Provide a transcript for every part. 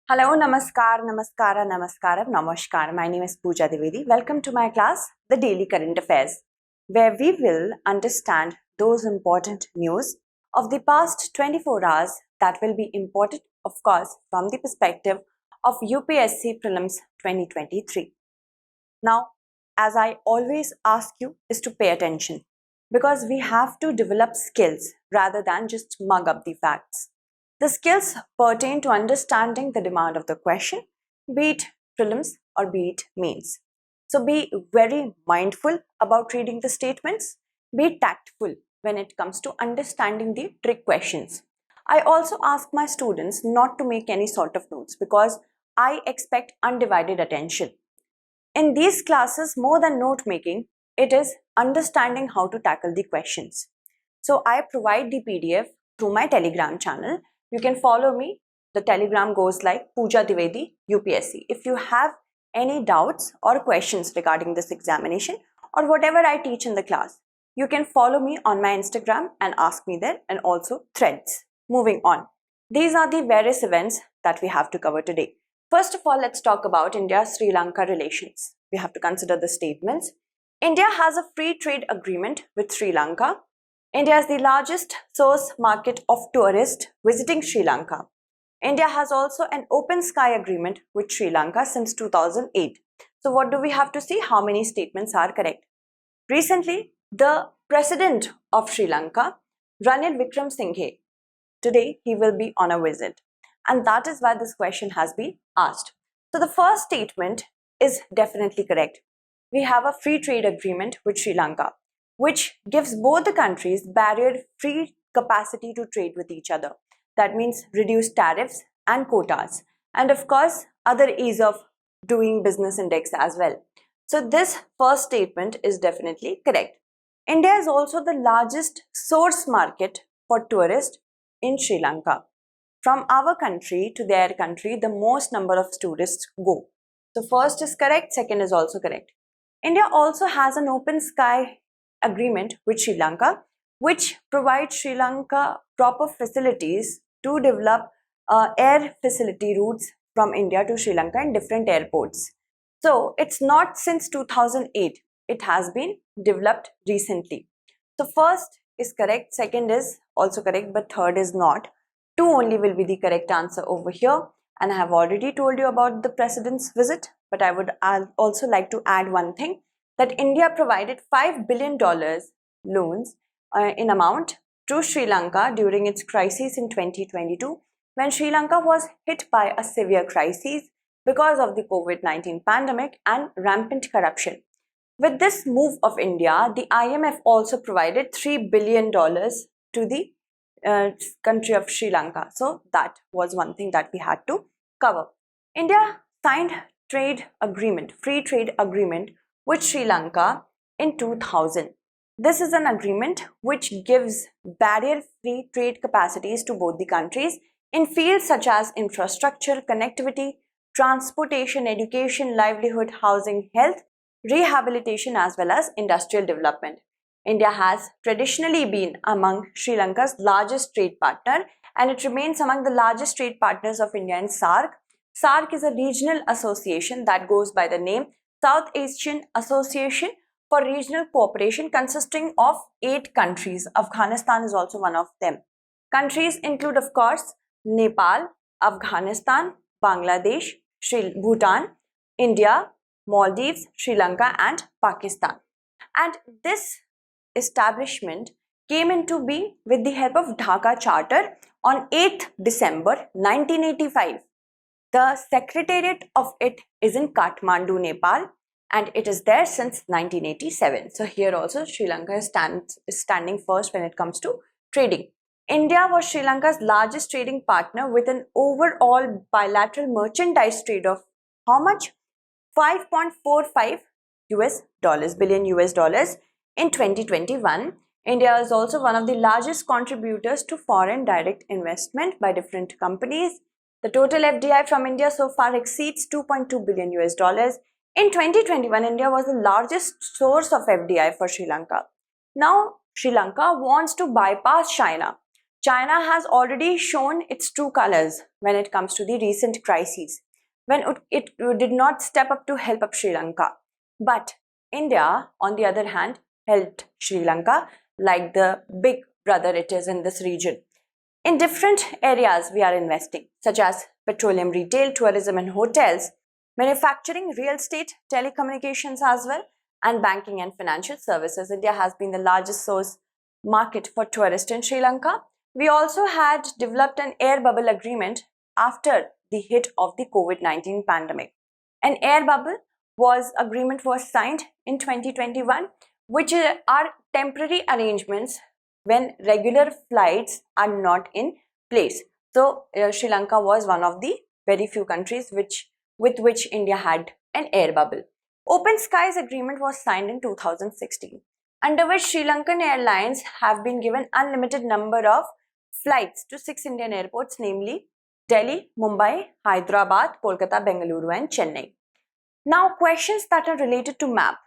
Hello, namaskar, namaskara, namaskaram, namaskar. My name is Pooja Dwivedi. Welcome to my class, The Daily Current Affairs, where we will understand those important news of the past 24 hours that will be important, of course, from the perspective of UPSC Prelims 2023. Now, as I always ask you, is to pay attention because we have to develop skills rather than just mug up the facts. The skills pertain to understanding the demand of the question, be it prelims or be it mains. So be very mindful about reading the statements, be tactful when it comes to understanding the trick questions. I also ask my students not to make any sort of notes because I expect undivided attention. In these classes, more than note making, it is understanding how to tackle the questions. So I provide the PDF through my Telegram channel. You can follow me. The Telegram goes like Pooja Dwivedi UPSC. If you have any doubts or questions regarding this examination or whatever I teach in the class, you can follow me on my Instagram and ask me there, and also threads. Moving on. These are the various events that we have to cover today. First of all, let's talk about India-Sri Lanka relations. We have to consider the statements. India has a free trade agreement with Sri Lanka. India is the largest source market of tourists visiting Sri Lanka. India has also an open sky agreement with Sri Lanka since 2008. So what do we have to see? How many statements are correct? Recently, the president of Sri Lanka, Ranil Wickremesinghe, today he will be on a visit. And that is why this question has been asked. So the first statement is definitely correct. We have a free trade agreement with Sri Lanka, which gives both the countries barrier-free capacity to trade with each other. That means reduced tariffs and quotas, and of course, other ease of doing business index as well. So this first statement is definitely correct. India is also the largest source market for tourists in Sri Lanka. From our country to their country, the most number of tourists go. So first is correct, second is also correct. India also has an open sky agreement with Sri Lanka, which provides Sri Lanka proper facilities to develop air facility routes from India to Sri Lanka in different airports. So it's not since 2008, it has been developed recently. So first is correct, second is also correct, but third is not. 2 only will be the correct answer over here, and I have already told you about the president's visit, but I would also like to add one thing, that India provided $5 billion loans in amount to Sri Lanka during its crisis in 2022, when Sri Lanka was hit by a severe crisis because of the COVID-19 pandemic and rampant corruption. With this move of India, the IMF also provided $3 billion to the country of Sri Lanka. So that was one thing that we had to cover. India signed free trade agreement with Sri Lanka in 2000. This is an agreement which gives barrier-free trade capacities to both the countries in fields such as infrastructure, connectivity, transportation, education, livelihood, housing, health, rehabilitation, as well as industrial development. India has traditionally been among Sri Lanka's largest trade partner, and it remains among the largest trade partners of India in SAARC. SAARC is a regional association that goes by the name South Asian Association for Regional Cooperation, consisting of 8 countries. Afghanistan is also one of them. Countries include, of course, Nepal, Afghanistan, Bangladesh, Bhutan, India, Maldives, Sri Lanka, and Pakistan. And this establishment came into being with the help of Dhaka Charter on 8th December 1985. The secretariat of it is in Kathmandu, Nepal, and it is there since 1987. So here also Sri Lanka is standing first when it comes to trading. India was Sri Lanka's largest trading partner with an overall bilateral merchandise trade of how much? 5.45 billion US dollars in 2021. India is also one of the largest contributors to foreign direct investment by different companies. The total FDI from India so far exceeds 2.2 billion US dollars. In 2021, India was the largest source of FDI for Sri Lanka. Now, Sri Lanka wants to bypass China. China has already shown its true colors when it comes to the recent crises, when it did not step up to help up Sri Lanka. But India, on the other hand, helped Sri Lanka like the big brother it is in this region. In different areas we are investing, such as petroleum, retail, tourism and hotels, manufacturing, real estate, telecommunications as well, and banking and financial services. India has been the largest source market for tourists in Sri Lanka. We also had developed an air bubble agreement after the hit of the COVID-19 pandemic. An air bubble agreement was signed in 2021, which are temporary arrangements when regular flights are not in place. So Sri Lanka was one of the very few countries with which India had an air bubble. Open Skies Agreement was signed in 2016, under which Sri Lankan Airlines have been given unlimited number of flights to 6 Indian airports, namely Delhi, Mumbai, Hyderabad, Kolkata, Bengaluru and Chennai. Now, questions that are related to map,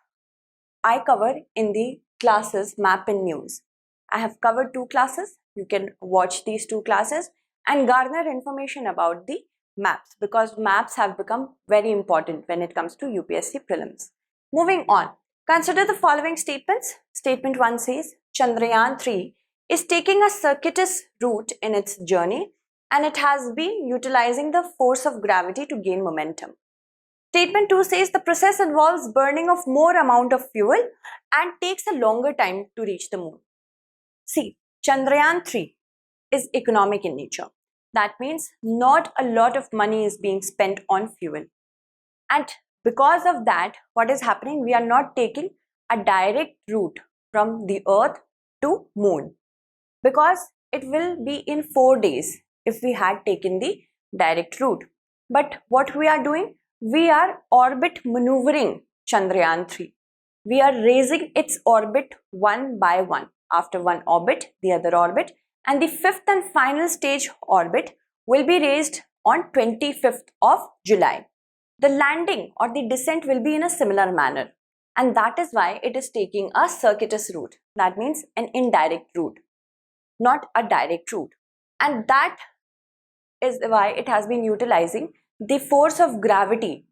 I cover in the classes Map and News. I have covered 2 classes. You can watch these 2 classes and garner information about the maps, because maps have become very important when it comes to UPSC prelims. Moving on, consider the following statements. Statement 1 says Chandrayaan 3 is taking a circuitous route in its journey and it has been utilizing the force of gravity to gain momentum. Statement 2 says the process involves burning of more amount of fuel and takes a longer time to reach the moon. See, Chandrayaan 3 is economic in nature. That means not a lot of money is being spent on fuel. And because of that, what is happening? We are not taking a direct route from the Earth to moon, because it will be in 4 days if we had taken the direct route. But what we are doing? We are orbit maneuvering Chandrayaan 3. We are raising its orbit one by one. After one orbit, the other orbit, and the 5th and final stage orbit will be raised on 25th of July. The landing or the descent will be in a similar manner, and that is why it is taking a circuitous route. That means an indirect route, not a direct route, and that is why it has been utilizing the force of gravity,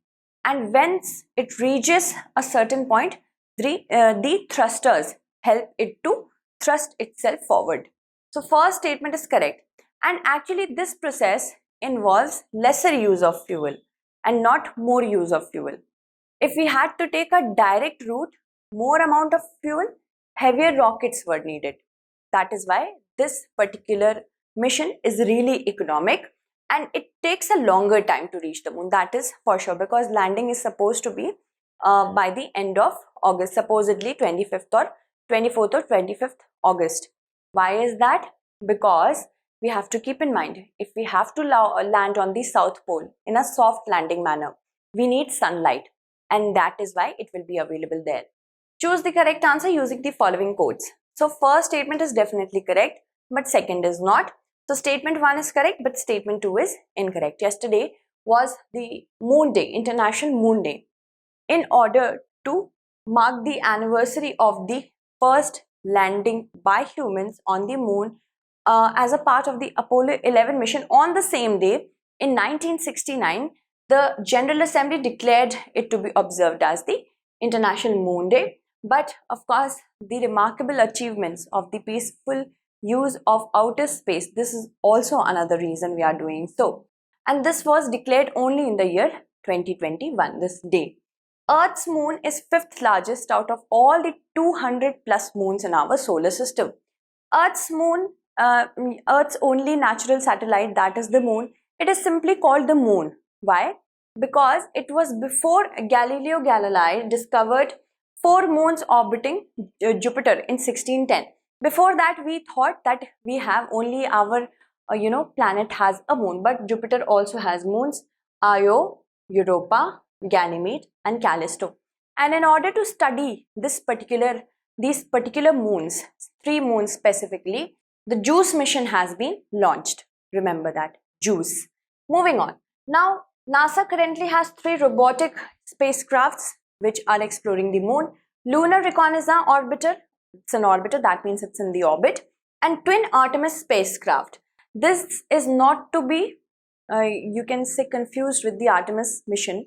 and once it reaches a certain point, the thrusters help it to thrust itself forward. So first statement is correct, and actually this process involves lesser use of fuel and not more use of fuel. If we had to take a direct route, more amount of fuel, heavier rockets were needed. That is why this particular mission is really economic and it takes a longer time to reach the moon. That is for sure, because landing is supposed to be by the end of August, supposedly 25th or 24th or 25th August. Why is that? Because we have to keep in mind, if we have to land on the South Pole in a soft landing manner, we need sunlight, and that is why it will be available there. Choose the correct answer using the following codes. So first statement is definitely correct, but second is not. So statement 1 is correct, but statement 2 is incorrect. Yesterday was the Moon Day, International Moon Day. In order to mark the anniversary of the first landing by humans on the moon as a part of the Apollo 11 mission on the same day in 1969, the General Assembly declared it to be observed as the International Moon Day. But of course, the remarkable achievements of the peaceful use of outer space, this is also another reason we are doing so. And this was declared only in the year 2021, this day. Earth's moon is 5th largest out of all the 200 plus moons in our solar system. Earth's moon, Earth's only natural satellite, that is the moon, it is simply called the moon. Why? Because it was before Galileo Galilei discovered 4 moons orbiting Jupiter in 1610. Before that, we thought that we have only our planet has a moon, but Jupiter also has moons: Io, Europa, Ganymede and Callisto. And in order to study these particular moons, 3 moons specifically, the JUICE mission has been launched. Remember that, JUICE. Moving on. Now, NASA currently has 3 robotic spacecrafts which are exploring the moon. Lunar Reconnaissance Orbiter, it's an orbiter, that means it's in the orbit. and twin Artemis spacecraft. This is not to be, you can say, confused with the Artemis mission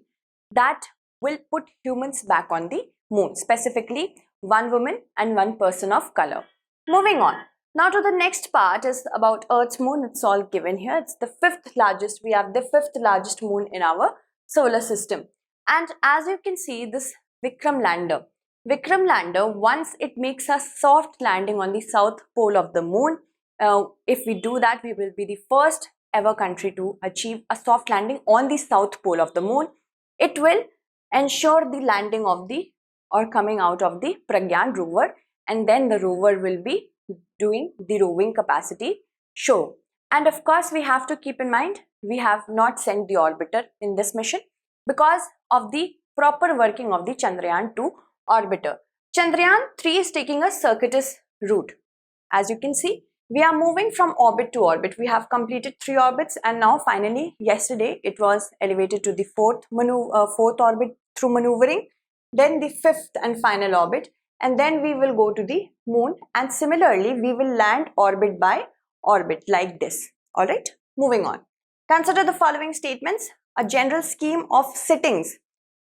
that will put humans back on the moon, specifically one woman and one person of color. Moving on. Now to the next part is about Earth's moon. It's all given here. It's the fifth largest. We have the fifth largest moon in our solar system. And as you can see, this Vikram lander, once it makes a soft landing on the south pole of the moon, if we do that, we will be the first ever country to achieve a soft landing on the south pole of the moon. It will ensure the landing of the, or coming out of the Pragyan rover, and then the rover will be doing the roving capacity show. And of course, we have to keep in mind, we have not sent the orbiter in this mission because of the proper working of the Chandrayaan 2 orbiter. Chandrayaan 3 is taking a circuitous route. As you can see, we are moving from orbit to orbit. We have completed 3 orbits, and now finally yesterday it was elevated to the fourth orbit through maneuvering, then the fifth and final orbit, and then we will go to the moon, and similarly we will land orbit by orbit like this. Alright, moving on. Consider the following statements. A general scheme of sittings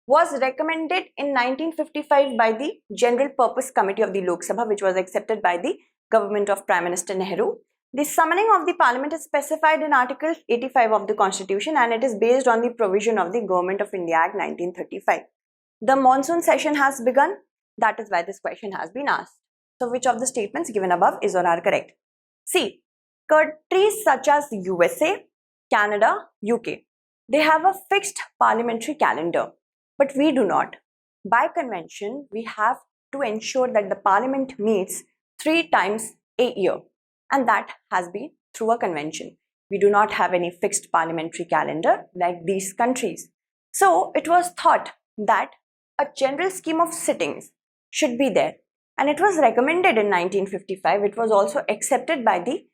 was recommended in 1955 by the General Purpose Committee of the Lok Sabha, which was accepted by the government of Prime Minister Nehru. The summoning of the parliament is specified in Article 85 of the Constitution, and it is based on the provision of the Government of India Act 1935. The monsoon session has begun. That is why this question has been asked. So which of the statements given above is or are correct? See, countries such as USA, Canada, UK, they have a fixed parliamentary calendar, but we do not. By convention, we have to ensure that the parliament meets 3 times a year, and that has been through a convention. We do not have any fixed parliamentary calendar like these countries. So it was thought that a general scheme of sittings should be there, and it was recommended in 1955. It was also accepted by the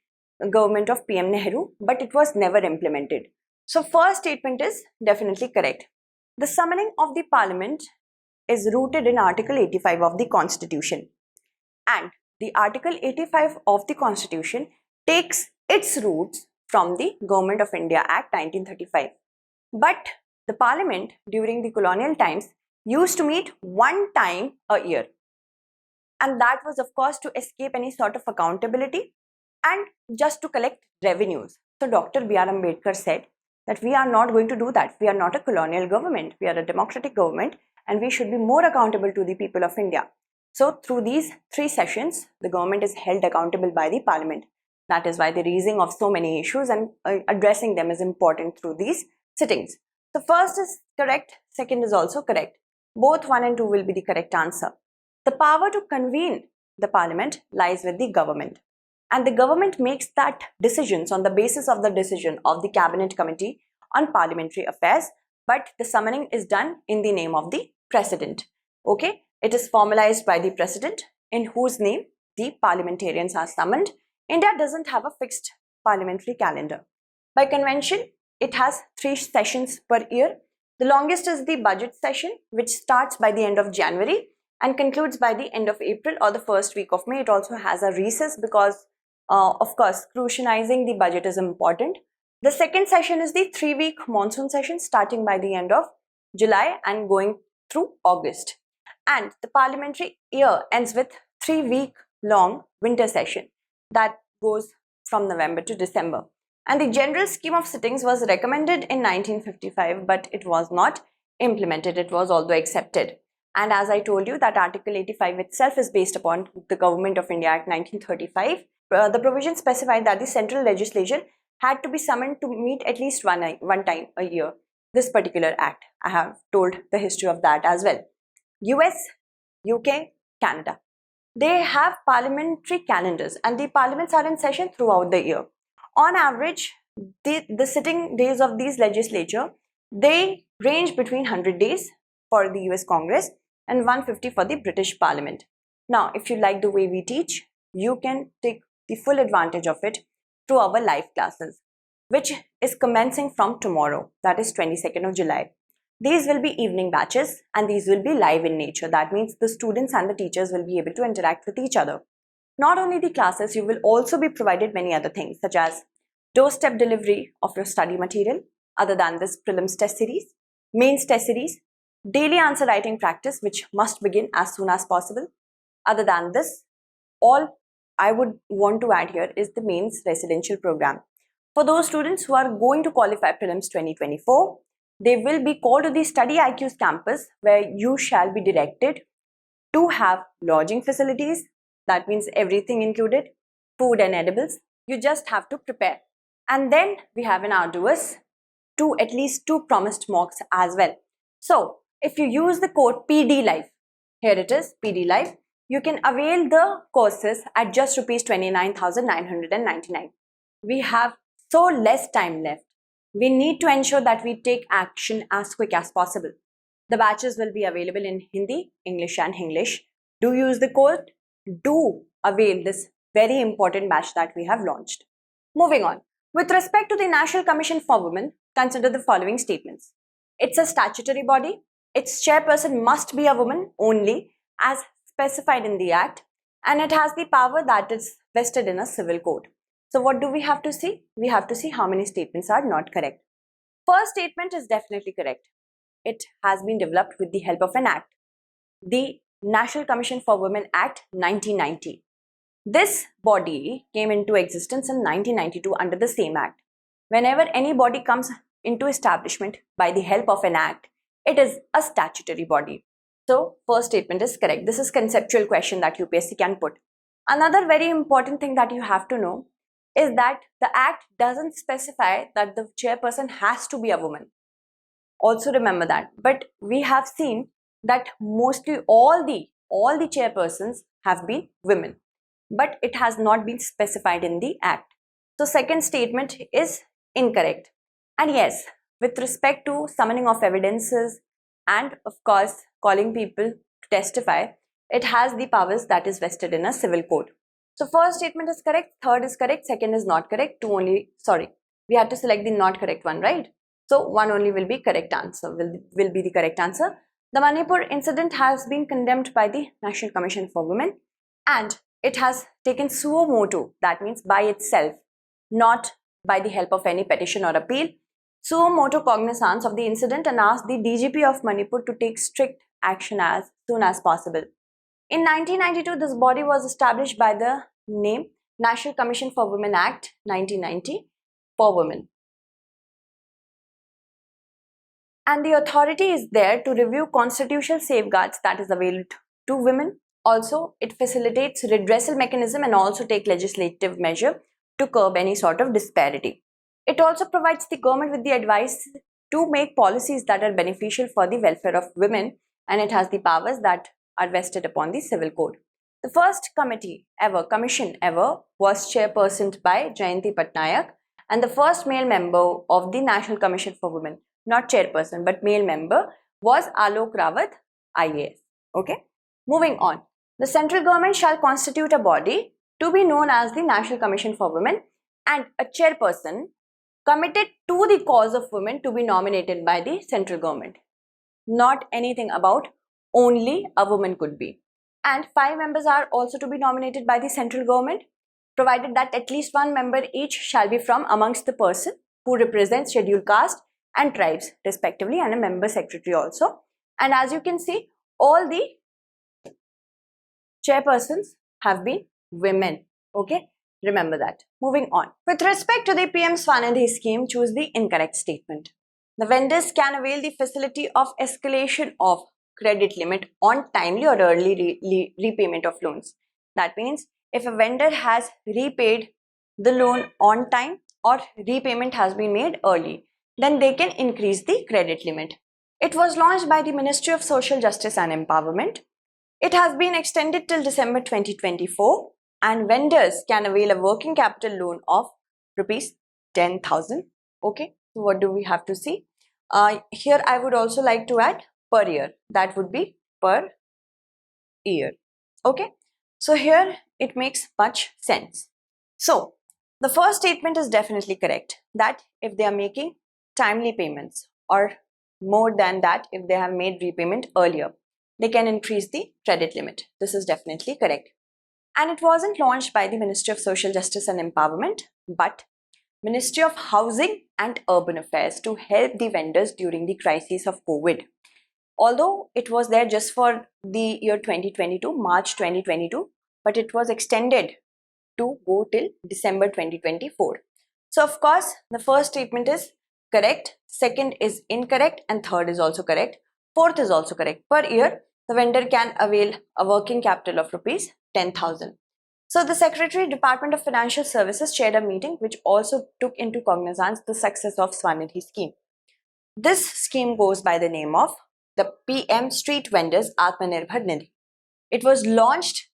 government of PM Nehru, but it was never implemented. So first statement is definitely correct. The summoning of the parliament is rooted in Article 85 of the Constitution, and the Article 85 of the Constitution takes its roots from the Government of India Act 1935. But the parliament during the colonial times used to meet 1 time a year, and that was of course to escape any sort of accountability and just to collect revenues. So Dr. B.R. Ambedkar said that we are not going to do that. We are not a colonial government. We are a democratic government, and we should be more accountable to the people of India. So through these 3 sessions, the government is held accountable by the parliament. That is why the raising of so many issues and addressing them is important through these sittings. So first is correct, second is also correct. Both 1 and 2 will be the correct answer. The power to convene the parliament lies with the government, and the government makes that decisions on the basis of the decision of the Cabinet Committee on Parliamentary Affairs, but the summoning is done in the name of the President. Okay, it is formalized by the President, in whose name the parliamentarians are summoned. India doesn't have a fixed parliamentary calendar. By convention, it has 3 sessions per year. The longest is the budget session, which starts by the end of January and concludes by the end of April or the first week of May. It also has a recess because, of course, scrutinizing the budget is important. The second session is the 3-week monsoon session starting by the end of July and going through August. And the parliamentary year ends with 3-week long winter session that goes from November to December. And the general scheme of sittings was recommended in 1955, but it was not implemented. It was although accepted. And as I told you that Article 85 itself is based upon the Government of India Act 1935. The provision specified that the central legislature had to be summoned to meet at least one time a year. This particular act, I have told the history of that as well. US, UK, Canada, they have parliamentary calendars, and the parliaments are in session throughout the year. On average, the sitting days of these legislature, they range between 100 days for the US Congress and 150 for the British Parliament. Now, if you like the way we teach, you can take the full advantage of it through our live classes, which is commencing from tomorrow, that is 22nd of July. These will be evening batches, and these will be live in nature. That means the students and the teachers will be able to interact with each other. not only the classes, you will also be provided many other things such as doorstep delivery of your study material, other than this prelims test series, mains test series, daily answer writing practice which must begin as soon as possible. Other than this, all I would want to add here is the mains residential program. For those students who are going to qualify prelims 2024, they will be called to the StudyIQ's campus where you shall be directed to have lodging facilities. That means everything included, food and edibles. You just have to prepare. And then we have an arduous at least two promised mocks as well. So if you use the code PD Live, here it is, PD Live, you can avail the courses at just rupees 29,999. We have so less time left. We need to ensure that we take action as quick as possible. The batches will be available in Hindi, English and English. Do use the code. Do avail this very important batch that we have launched. Moving on. With respect to the National Commission for Women, consider the following statements. It's a statutory body. Its chairperson must be a woman only as specified in the Act, and it has the power that is vested in a civil code. So what do we have to see? We have to see how many statements are not correct. First statement is definitely correct. It has been developed with the help of an act, the National Commission for Women Act 1990. This body came into existence in 1992 under the same act. Whenever any body comes into establishment by the help of an act, it is a statutory body. So first statement is correct. This is conceptual question that UPSC can put. Another very important thing that you have to know is that the act doesn't specify that the chairperson has to be a woman. Also remember that. But we have seen that mostly all the chairpersons have been women. But it has not been specified in the act. So second statement is incorrect. And yes, with respect to summoning of evidences and of course calling people to testify, it has the powers that is vested in a civil code. So first statement is correct, third is correct, second is not correct, we had to select the not correct one, right? So one only will be correct answer, will be the correct answer. The Manipur incident has been condemned by the National Commission for Women and it has taken suo motu, that means by itself, not by the help of any petition or appeal, suo motu cognizance of the incident and asked the DGP of Manipur to take strict action as soon as possible. In 1992, this body was established by the name National Commission for Women Act 1990 for women. And the authority is there to review constitutional safeguards that is available to women. Also, it facilitates redressal mechanism and also take legislative measure to curb any sort of disparity. It also provides the government with the advice to make policies that are beneficial for the welfare of women, and it has the powers that are vested upon the civil code. The first commission ever was chairpersoned by Jayanti Patnaik, and the first male member of the National Commission for Women, not chairperson but male member, was Alok Rawat IAS. Okay, moving on. The central government shall constitute a body to be known as the National Commission for Women and a chairperson committed to the cause of women to be nominated by the central government. Not anything about only a woman could be. And 5 members are also to be nominated by the central government, provided that at least 1 member each shall be from amongst the person who represents scheduled caste and tribes respectively, and a member secretary also. And as you can see, all the chairpersons have been women. Okay, remember that. Moving on. With respect to the PM SVANidhi scheme, choose the incorrect statement. The vendors can avail the facility of escalation of credit limit on timely or early repayment of loans. That means if a vendor has repaid the loan on time or repayment has been made early, then they can increase the credit limit. It was launched by the Ministry of Social Justice and Empowerment. It has been extended till December 2024 and vendors can avail a working capital loan of rupees 10,000. Okay, so what do we have to see? Here I would also like to add per year, that would be per year. Okay, so here it makes much sense. So the first statement is definitely correct, that if they are making timely payments or more than that, if they have made repayment earlier, they can increase the credit limit. This is definitely correct. And it wasn't launched by the Ministry of Social Justice and Empowerment, but Ministry of Housing and Urban Affairs to help the vendors during the crisis of COVID. Although it was there just for the year 2022, March 2022, but it was extended to go till December 2024. So of course, the first statement is correct, second is incorrect, and third is also correct. Fourth is also correct. Per year, the vendor can avail a working capital of rupees 10,000. So the Secretary, Department of Financial Services chaired a meeting which also took into cognizance the success of SVANidhi Scheme. This scheme goes by the name of the PM Street Vendors Atmanirbhar Nidhi. It was launched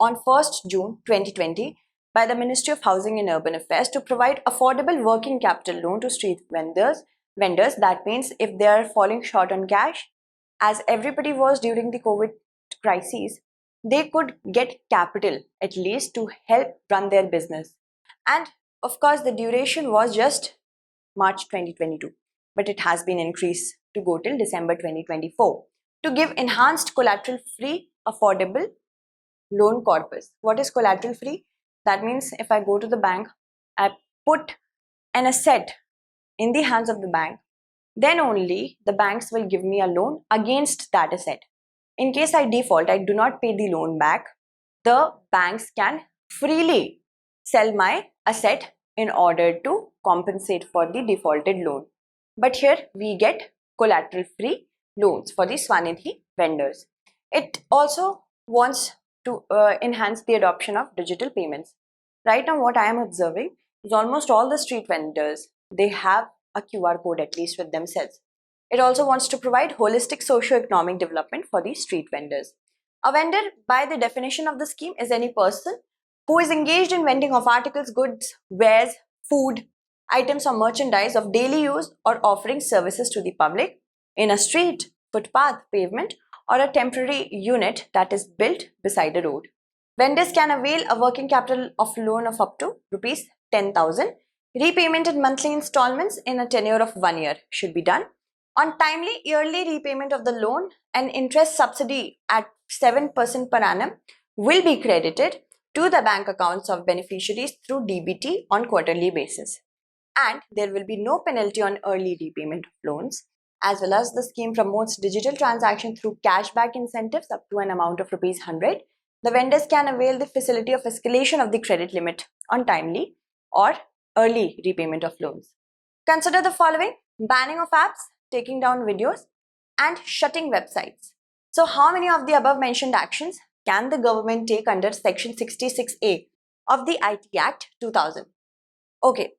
on 1st June 2020 by the Ministry of Housing and Urban Affairs to provide affordable working capital loan to street vendors. That means if they are falling short on cash, as everybody was during the COVID crisis, they could get capital at least to help run their business. And of course, the duration was just March 2022, but it has been increased to go till December 2024 to give enhanced collateral free affordable loan corpus. What is collateral free? That means if I go to the bank, I put an asset in the hands of the bank, then only the banks will give me a loan against that asset. In case I default, I do not pay the loan back, the banks can freely sell my asset in order to compensate for the defaulted loan. But here we get collateral free loans for the SVANidhi vendors. It also wants to enhance the adoption of digital payments. Right now what I am observing is almost all the street vendors, they have a QR code at least with themselves. It also wants to provide holistic socio-economic development for the street vendors. A vendor, by the definition of the scheme, is any person who is engaged in vending of articles, goods, wares, food, items or merchandise of daily use or offering services to the public in a street, footpath, pavement or a temporary unit that is built beside a road. Vendors can avail a working capital of loan of up to rupees 10,000. Repayment in monthly installments in a tenure of 1 year should be done. On timely yearly repayment of the loan, an interest subsidy at 7% per annum will be credited to the bank accounts of beneficiaries through DBT on quarterly basis. And there will be no penalty on early repayment of loans. As well as the scheme promotes digital transaction through cashback incentives up to an amount of rupees 100. The vendors can avail the facility of escalation of the credit limit on timely or early repayment of loans. Consider the following: banning of apps, taking down videos, and shutting websites. So how many of the above mentioned actions can the government take under Section 66A of the IT Act 2000? Okay,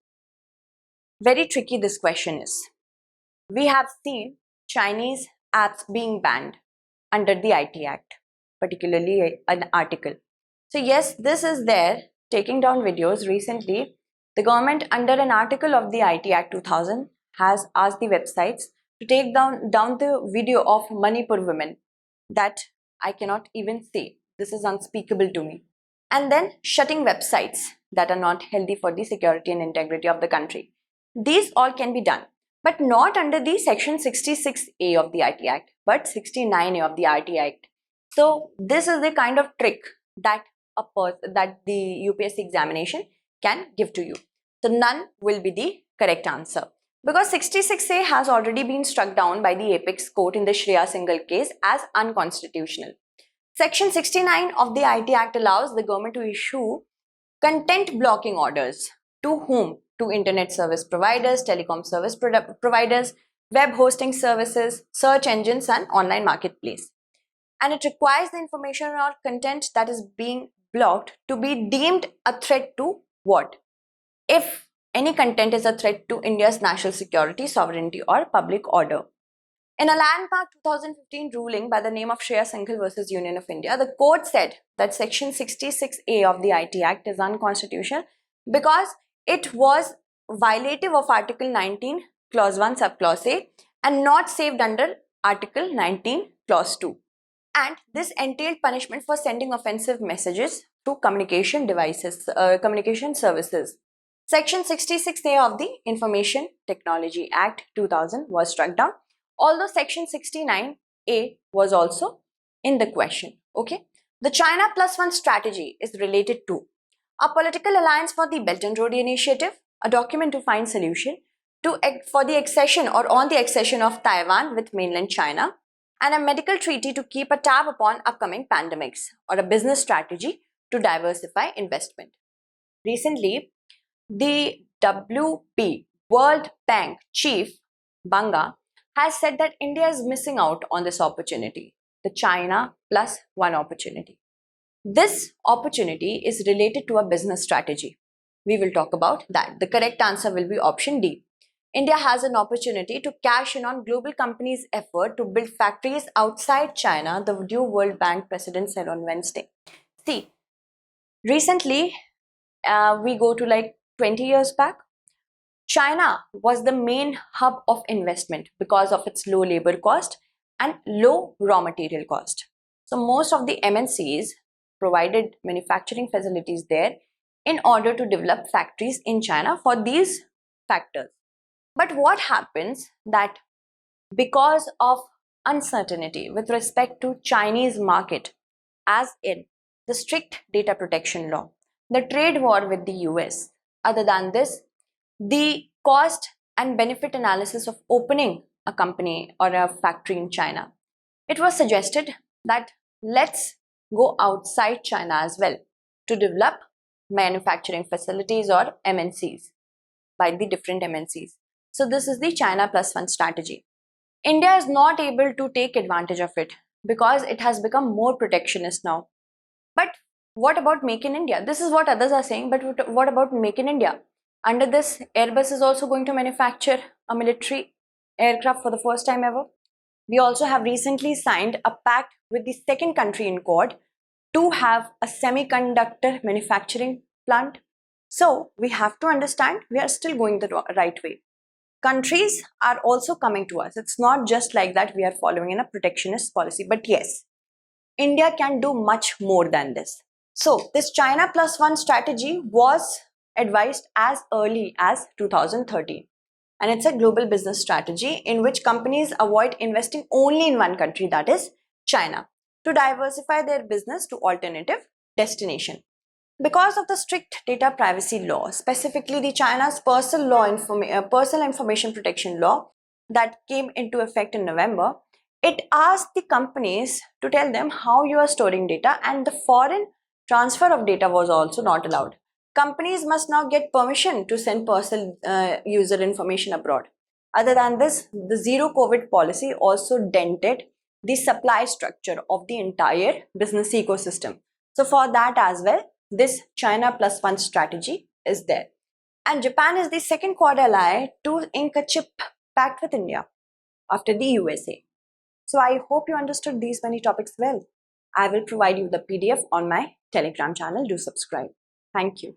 very tricky this question is. We have seen Chinese apps being banned under the IT Act, particularly an article. So yes, this is there, taking down videos. Recently, the government under an article of the IT Act 2000 has asked the websites to take down the video of Manipur women. That I cannot even say. This is unspeakable to me. And then shutting websites that are not healthy for the security and integrity of the country. These all can be done, but not under the Section 66A of the IT Act, but 69A of the IT Act. So this is the kind of trick that the UPSC examination can give to you. So none will be the correct answer, because 66A has already been struck down by the apex court in the Shreya Singhal case as unconstitutional. Section 69 of the IT Act allows the government to issue content blocking orders. To whom? To internet service providers, telecom service providers, web hosting services, search engines and online marketplace. And it requires the information or content that is being blocked to be deemed a threat to what? If any content is a threat to India's national security, sovereignty or public order. In a landmark 2015 ruling by the name of Shreya Singhal versus Union of India, the court said that Section 66A of the IT Act is unconstitutional because it was violative of Article 19, Clause 1, Subclause A and not saved under Article 19, Clause 2. And this entailed punishment for sending offensive messages through communication devices, communication services. Section 66A of the Information Technology Act 2000 was struck down, although Section 69A was also in the question. Okay, The China Plus One strategy is related to a political alliance for the Belt and Road Initiative, a document to find solution for the accession or on the accession of Taiwan with mainland China, and a medical treaty to keep a tab upon upcoming pandemics, or a business strategy to diversify investment. Recently, the WP World Bank chief Banga has said that India is missing out on this opportunity, the China Plus One opportunity. This opportunity is related to a business strategy. We will talk about that. The correct answer will be option D. India has an opportunity to cash in on global companies' effort to build factories outside China, the new World Bank president said on Wednesday. See, recently, we go to like 20 years back, China was the main hub of investment because of its low labor cost and low raw material cost. So most of the MNCs provided manufacturing facilities there in order to develop factories in China for these factors. But what happens that because of uncertainty with respect to Chinese market, as in the strict data protection law, the trade war with the US, other than this, the cost and benefit analysis of opening a company or a factory in China, it was suggested that let's go outside China as well to develop manufacturing facilities or MNCs by the different MNCs. So this is the China Plus One strategy. India is not able to take advantage of it because it has become more protectionist now. But what about Make in India? This is what others are saying, but what about Make in India? Under this, Airbus is also going to manufacture a military aircraft for the first time ever. We also have recently signed a pact with the second country in Quad to have a semiconductor manufacturing plant. So we have to understand we are still going the right way. Countries are also coming to us. It's not just like that we are following in a protectionist policy, but yes, India can do much more than this. So this China Plus One strategy was advised as early as 2013. And it's a global business strategy in which companies avoid investing only in one country, that is China, to diversify their business to alternative destination. Because of the strict data privacy law, specifically the China's personal information protection law that came into effect in November, it asked the companies to tell them how you are storing data, and the foreign transfer of data was also not allowed. Companies must now get permission to send personal user information abroad. Other than this, the zero COVID policy also dented the supply structure of the entire business ecosystem. So for that as well, this China Plus One strategy is there. And Japan is the second Quad ally to ink a chip pact with India after the USA. So I hope you understood these many topics well. I will provide you the PDF on my Telegram channel. Do subscribe. Thank you.